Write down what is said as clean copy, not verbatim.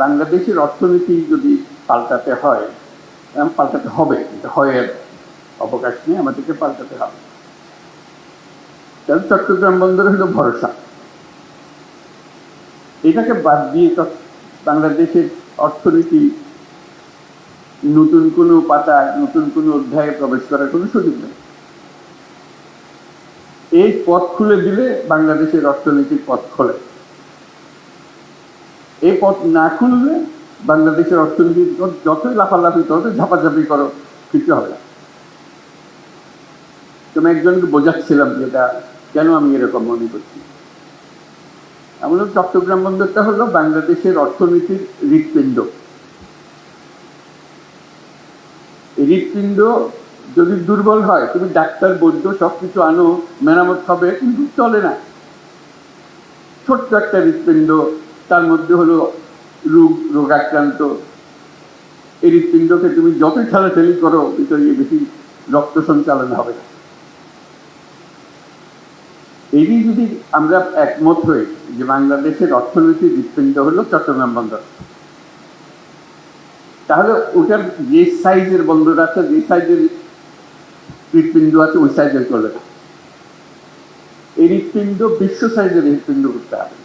বাংলাদেশের অর্থনীতি যদি পাল্টাতে হয়, পাল্টাতে হবে, হয় অবকাশ নেই, আমাদেরকে পাল্টাতে হবে। কারণ চট্টগ্রাম বন্দর হলো ভরসা। এটাকে বাদ দিয়ে বাংলাদেশের অর্থনীতি নতুন কোনো পাতা, নতুন কোনো অধ্যায়ে প্রবেশ করার কোনো সুযোগ নেই। এই পথ খুলে দিলে বাংলাদেশের অর্থনীতির পথ খোলে। এই পথ না খুললে বাংলাদেশের অর্থনীতির যতই লাফালাফি করো, ঝাপাঝাপি করো, কিছু হবে না। তুমি একজনকে বোঝাচ্ছিলাম যেটা কেন আমি এরকম মনে করছি। আমাদের চট্টগ্রাম বন্দরটা হলো বাংলাদেশের অর্থনীতির হৃৎপিণ্ড। এই হৃৎপিণ্ড যদি দুর্বল হয়, তুমি ডাক্তার বৈদ্য সবকিছু আনো, মেরামত হবে, কিন্তু চলে না। ছোট্ট একটা হৃৎপিণ্ড, তার মধ্যে হলো রোগাক্রান্ত। এই হৃৎপিণ্ডকে তুমি যতই ঠেলাঠেলি করো, ভিতরে বেশি রক্ত সঞ্চালন হবে না। এই যদি আমরা একমত হই যে বাংলাদেশের অর্থনৈতিক হৃৎপিণ্ড হলো চট্টগ্রাম বন্দর, তাহলে ওটার যে সাইজের বন্দর আছে, যে সাইজের হৃৎপিণ্ড আছে, ওই সাইজের করলে এই হৃৎপিণ্ড বিশ্ব সাইজের হৃৎপিণ্ড করতে হবে।